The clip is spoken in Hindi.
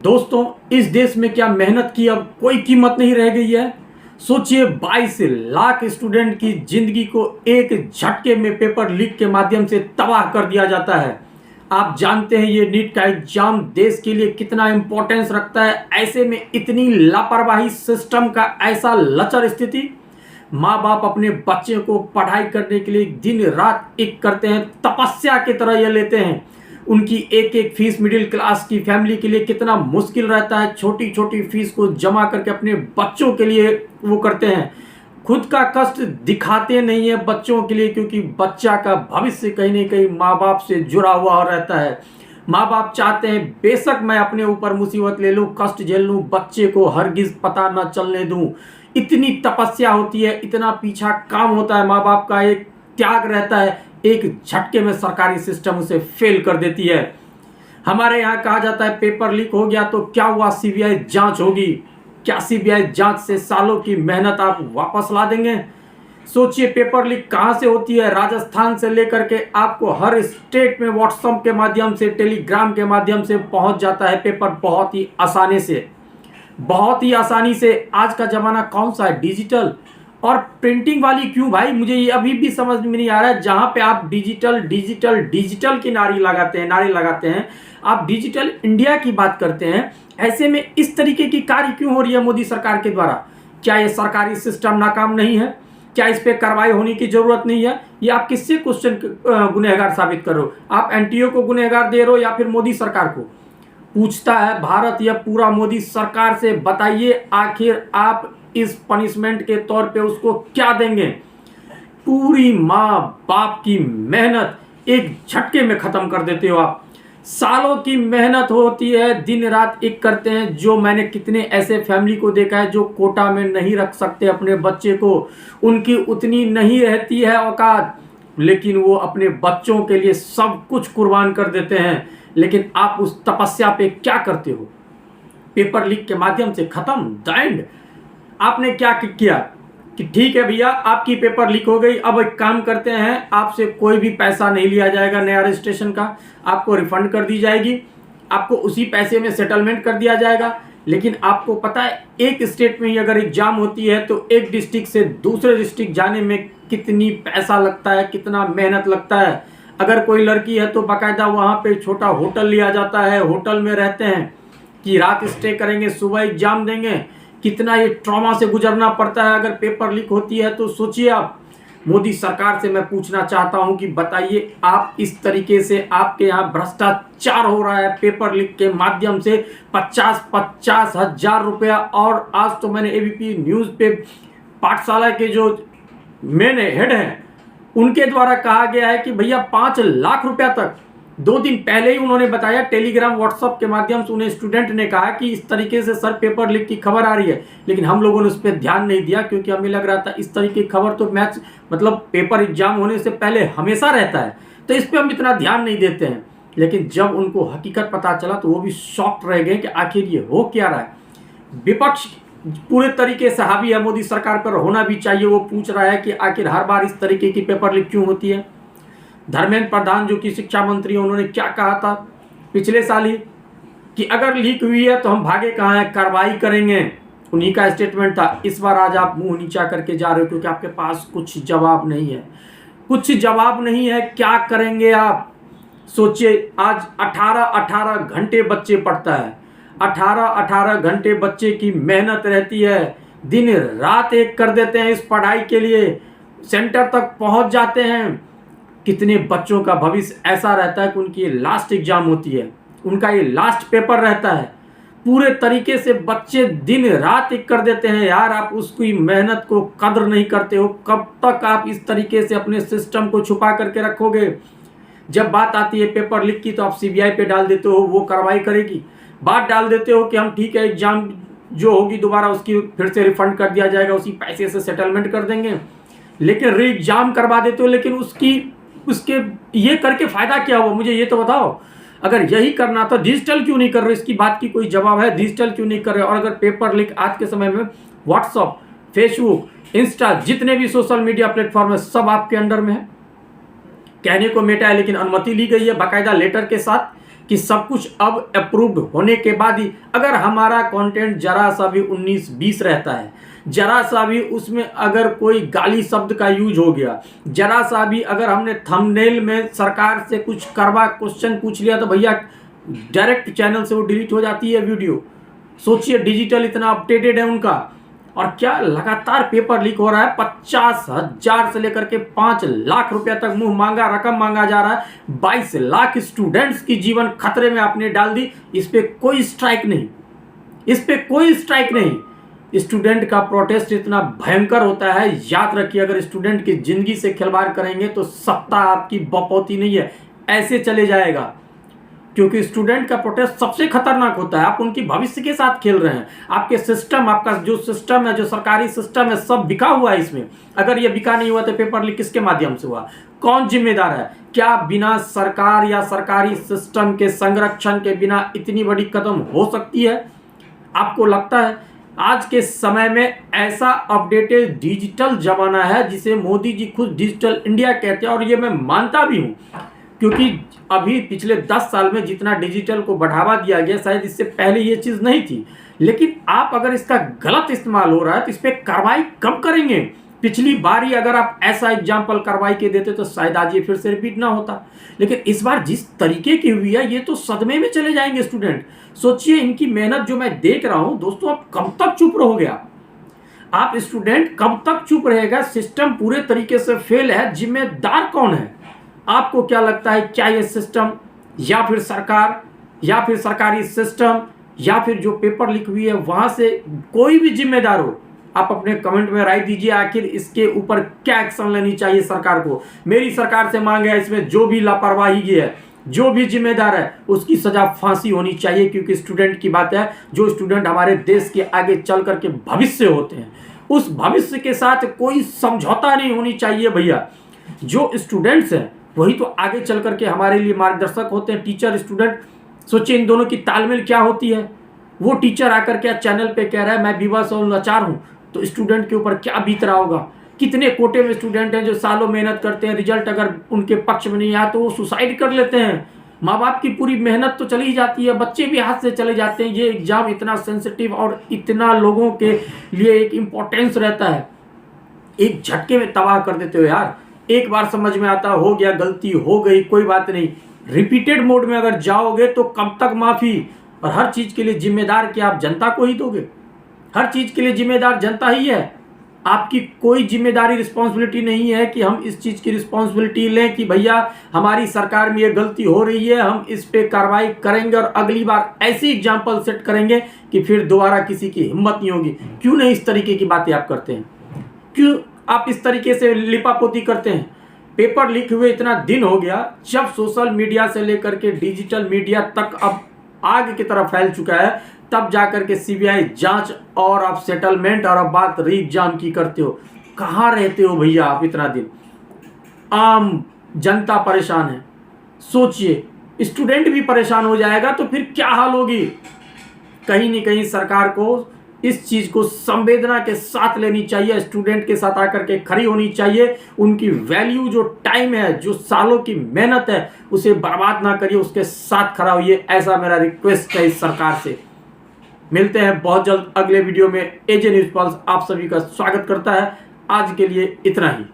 दोस्तों, इस देश में क्या मेहनत की अब कोई कीमत नहीं रह गई है। सोचिए 22 लाख स्टूडेंट की जिंदगी को एक झटके में पेपर लीक के माध्यम से तबाह कर दिया जाता है। आप जानते हैं ये नीट का एग्जाम देश के लिए कितना इंपॉर्टेंस रखता है। ऐसे में इतनी लापरवाही, सिस्टम का ऐसा लचर स्थिति। माँ बाप अपने बच्चे को पढ़ाई करने के लिए दिन रात एक करते हैं, तपस्या की तरह ये लेते हैं। उनकी एक एक फीस मिडिल क्लास की फैमिली के लिए कितना मुश्किल रहता है। छोटी छोटी फीस को जमा करके अपने बच्चों के लिए वो करते हैं। खुद का कष्ट दिखाते नहीं है बच्चों के लिए, क्योंकि बच्चा का भविष्य कहीं ना कहीं माँ बाप से जुड़ा हुआ रहता है। माँ बाप चाहते हैं बेशक मैं अपने ऊपर मुसीबत ले लूँ, कष्ट झेल लूँ, बच्चे को हरगिज पता न चलने दूँ। इतनी तपस्या होती है, इतना पीछा काम होता है, माँ बाप का एक त्याग रहता है। एक झटके में सरकारी सिस्टम उसे फेल कर देती है। हमारे यहाँ कहा जाता है पेपर लीक हो गया तो क्या हुआ, सीबीआई जांच होगी। क्या सीबीआई जांच से सालों की मेहनत आप वापस ला देंगे? सोचिए पेपर लीक कहाँ से होती है। राजस्थान से लेकर के आपको हर स्टेट में व्हाट्सएप के माध्यम से, टेलीग्राम के माध्यम से पहुंच जाता है पेपर, बहुत ही आसानी से, बहुत ही आसानी से। आज का जमाना कौन सा है, डिजिटल और प्रिंटिंग वाली क्यों भाई, मुझे ये अभी भी समझ में नहीं आ रहा है। जहां पे आप डिजिटल डिजिटल डिजिटल की नारे लगाते हैं, आप डिजिटल इंडिया की बात करते हैं। ऐसे में इस तरीके की कार्य क्यों हो रही है मोदी सरकार के द्वारा? क्या ये सरकारी सिस्टम नाकाम नहीं है? क्या इस पे कार्रवाई होने की जरूरत नहीं है? ये आप किससे क्वेश्चन गुनहगार साबित कर रहे हो? आप एनटीओ को गुनहगार दे रहे हो या फिर मोदी सरकार को? पूछता है भारत या पूरा मोदी सरकार से, बताइए आखिर आप इस पनिशमेंट के तौर पे उसको क्या देंगे? पूरी माँ बाप की मेहनत एक झटके में खत्म कर देते हो आप। सालों की मेहनत होती है, दिन रात एक करते हैं। जो मैंने कितने ऐसे फैमिली को देखा है जो कोटा में नहीं रख सकते अपने बच्चे को, उनकी उतनी नहीं रहती है औकात, लेकिन वो अपने बच्चों के लिए सब कुछ कुर्बान कर देते हैं। लेकिन आप उस तपस्या पे क्या करते हो? पेपर लीक के माध्यम से खत्म, द एंड। आपने क्या किया कि ठीक है भैया आपकी पेपर लीक हो गई, अब एक काम करते हैं, आपसे कोई भी पैसा नहीं लिया जाएगा नया रजिस्ट्रेशन का, आपको रिफंड कर दी जाएगी, आपको उसी पैसे में सेटलमेंट कर दिया जाएगा। लेकिन आपको पता है एक स्टेट में ही अगर एग्जाम होती है तो एक डिस्ट्रिक्ट से दूसरे डिस्ट्रिक्ट जाने में कितनी पैसा लगता है, कितना मेहनत लगता है। अगर कोई लड़की है तो बाकायदा वहाँ पे छोटा होटल लिया जाता है, होटल में रहते हैं कि रात स्टे करेंगे, सुबह एग्जाम देंगे। कितना ये ट्रॉमा से गुजरना पड़ता है अगर पेपर लीक होती है तो। सोचिए आप। मोदी सरकार से मैं पूछना चाहता हूं कि बताइए आप इस तरीके से आपके यहाँ भ्रष्टाचार हो रहा है पेपर लीक के माध्यम से, 50-50 हजार रुपया। और आज तो मैंने एबीपी न्यूज पे पाठशाला के जो मेन हेड हैं उनके द्वारा कहा गया है कि भैया 5 लाख रुपया तक। 2 दिन पहले ही उन्होंने बताया, टेलीग्राम व्हाट्सएप के माध्यम से उन्हें स्टूडेंट ने कहा कि इस तरीके से सर पेपर लीक की खबर आ रही है। लेकिन हम लोगों ने उस पर ध्यान नहीं दिया, क्योंकि हमें लग रहा था इस तरीके की खबर तो मतलब पेपर एग्जाम होने से पहले हमेशा रहता है, तो इस पर हम इतना ध्यान नहीं देते हैं। लेकिन जब उनको हकीकत पता चला तो वो भी शॉक्ड रह गए कि आखिर ये हो क्या रहा है। विपक्ष पूरे तरीके से हावी है मोदी सरकार पर, होना भी चाहिए। वो पूछ रहा है कि आखिर हर बार इस तरीके की पेपर लीक क्यों होती है। धर्मेंद्र प्रधान जो कि शिक्षा मंत्री हैं, उन्होंने क्या कहा था पिछले साल ही कि अगर लीक हुई है तो हम भागे कहाँ हैं, कार्रवाई करेंगे। उन्हीं का स्टेटमेंट था। इस बार आज आप मुंह नीचा करके जा रहे हो क्योंकि आपके पास कुछ जवाब नहीं है, कुछ जवाब नहीं है। क्या करेंगे आप? सोचिए आज 18-18 घंटे बच्चे पढ़ता है, 18-18 घंटे बच्चे की मेहनत रहती है, दिन रात एक कर देते हैं इस पढ़ाई के लिए, सेंटर तक पहुंच जाते हैं। कितने बच्चों का भविष्य ऐसा रहता है कि उनकी ये लास्ट एग्जाम होती है, उनका ये लास्ट पेपर रहता है। पूरे तरीके से बच्चे दिन रात एक कर देते हैं। यार आप उसकी मेहनत को कदर नहीं करते हो। कब तक आप इस तरीके से अपने सिस्टम को छुपा करके रखोगे? जब बात आती है पेपर लीक की तो आप सीबीआई पे डाल देते हो, वो कार्रवाई करेगी। बात डाल देते हो कि हम ठीक है एग्जाम जो होगी दोबारा उसकी फिर से रिफंड कर दिया जाएगा, उसी पैसे से सेटलमेंट कर देंगे। लेकिन री एग्जाम करवा देते हो, लेकिन उसके ये करके फायदा क्या हुआ मुझे ये तो बताओ। अगर यही करना तो डिजिटल क्यों नहीं कर रहे? इसकी बात की कोई जवाब है? डिजिटल क्यों नहीं कर रहे? और अगर पेपर लीक आज के समय में व्हाट्सएप, फेसबुक, इंस्टा, जितने भी सोशल मीडिया प्लेटफॉर्म है सब आपके अंडर में है। कहने को मेटा है लेकिन अनुमति ली गई है बाकायदा लेटर के साथ कि सब कुछ अब अप्रूव्ड होने के बाद ही अगर हमारा कंटेंट जरा सा भी 19-20 रहता है, जरा सा भी उसमें अगर कोई गाली शब्द का यूज हो गया, जरा सा भी अगर हमने थंबनेल में सरकार से कुछ करवा क्वेश्चन पूछ लिया तो भैया डायरेक्ट चैनल से वो डिलीट हो जाती है वीडियो। सोचिए डिजिटल इतना अपडेटेड है उनका, और क्या लगातार पेपर लीक हो रहा है। 50,000 से लेकर के 5 लाख रुपया तक मुंह मांगा रकम मांगा जा रहा है। 22 लाख स्टूडेंट्स की जीवन खतरे में आपने डाल दी। इस पे कोई स्ट्राइक नहीं, इस पे कोई स्ट्राइक नहीं। स्टूडेंट का प्रोटेस्ट इतना भयंकर होता है, याद रखिए अगर स्टूडेंट की जिंदगी से खिलवाड़ करेंगे तो सप्ताह आपकी बपौती नहीं है, ऐसे चले जाएगा। क्योंकि स्टूडेंट का प्रोटेस्ट सबसे खतरनाक होता है। आप उनकी भविष्य के साथ खेल रहे हैं। आपके सिस्टम, आपका जो सिस्टम है, जो सरकारी सिस्टम है, सब बिका हुआ है इसमें। अगर ये बिका नहीं हुआ तो पेपर लीक किसके माध्यम से हुआ? कौन जिम्मेदार है? क्या बिना सरकार या सरकारी सिस्टम के संरक्षण के बिना इतनी बड़ी कदम हो सकती है? आपको लगता है आज के समय में ऐसा अपडेटेड डिजिटल जमाना है जिसे मोदी जी खुद डिजिटल इंडिया कहते हैं, और ये मैं मानता भी हूँ, क्योंकि अभी पिछले 10 साल में जितना डिजिटल को बढ़ावा दिया गया शायद इससे पहले ये चीज़ नहीं थी। लेकिन आप अगर इसका गलत इस्तेमाल हो रहा है तो इस पर कार्रवाई कब करेंगे? पिछली बार ही अगर आप ऐसा एग्जाम्पल कार्रवाई के देते तो शायद आज ये फिर से रिपीट ना होता। लेकिन इस बार जिस तरीके की हुई है, ये तो सदमे में चले जाएंगे स्टूडेंट। सोचिए इनकी मेहनत जो मैं देख रहा हूं दोस्तों, अब कब तक चुप रहोगे आप स्टूडेंट कब तक चुप रहेगा? सिस्टम पूरे तरीके से फेल है, जिम्मेदार कौन है? आपको क्या लगता है, क्या ये सिस्टम या फिर सरकार या फिर सरकारी सिस्टम या फिर जो पेपर लीक हुई है वहां से कोई भी जिम्मेदार हो? आप अपने कमेंट में राय दीजिए। आखिर इसके ऊपर क्या एक्शन लेनी चाहिए सरकार को? मेरी सरकार से मांग है इसमें जो भी लापरवाही की है, जो भी जिम्मेदार है, उसकी सजा फांसी होनी चाहिए। क्योंकि स्टूडेंट की बात है, जो स्टूडेंट हमारे देश के आगे चल करके भविष्य होते हैं, उस भविष्य के साथ कोई समझौता नहीं होनी चाहिए भैया। जो स्टूडेंट्स हैं वही तो आगे चल करके हमारे लिए मार्गदर्शक होते हैं, टीचर स्टूडेंट। सोचिए इन दोनों की तालमेल क्या होती है। वो टीचर आकर के चैनल पे कह रहा है मैं विवश और लाचार हूँ, तो स्टूडेंट के ऊपर क्या बीत रहा होगा? कितने कोटे में स्टूडेंट हैं जो सालों मेहनत करते हैं, रिजल्ट अगर उनके पक्ष में नहीं आया तो वो सुसाइड कर लेते हैं। माँ बाप की पूरी मेहनत तो चली जाती है, बच्चे भी हाथ से चले जाते हैं। ये एग्जाम इतना सेंसिटिव और इतना लोगों के लिए एक इम्पोर्टेंस रहता है, एक झटके में तबाह कर देते हो यार। एक बार समझ में आता हो गया, गलती हो गई, कोई बात नहीं। रिपीटेड मोड में अगर जाओगे तो कब तक माफी? और हर चीज के लिए जिम्मेदार क्या आप जनता को ही दोगे? हर चीज के लिए जिम्मेदार जनता ही है। आपकी कोई जिम्मेदारी रिस्पॉन्सिबिलिटी नहीं है कि हम इस चीज की रिस्पॉन्सिबिलिटी लें कि भैया हमारी सरकार में ये गलती हो रही है, हम इस पे कार्रवाई करेंगे और अगली बार ऐसी एग्जाम्पल सेट करेंगे कि फिर दोबारा किसी की हिम्मत नहीं होगी। क्यों नहीं इस तरीके की बातें आप करते हैं? क्यों आप इस तरीके से लिपापोती करते हैं? पेपर लीक हुए इतना दिन हो गया, जब सोशल मीडिया से लेकर के डिजिटल मीडिया तक अब आग की तरफ फैल चुका है, तब जाकर के सीबीआई जांच और अब सेटलमेंट और अब बात री एग्जाम की करते हो। कहाँ रहते हो भैया आप इतना दिन? आम जनता परेशान है। सोचिए स्टूडेंट भी परेशान हो जाएगा तो फिर क्या हाल होगी? कहीं न कहीं सरकार को इस चीज को संवेदना के साथ लेनी चाहिए, स्टूडेंट के साथ आकर के खड़ी होनी चाहिए। उनकी वैल्यू जो टाइम है, जो सालों की मेहनत है, उसे बर्बाद ना करिए, उसके साथ खड़ा होइए। ऐसा मेरा रिक्वेस्ट है इस सरकार से। मिलते हैं बहुत जल्द अगले वीडियो में। एजे न्यूज़ पल्स आप सभी का स्वागत करता है। आज के लिए इतना ही।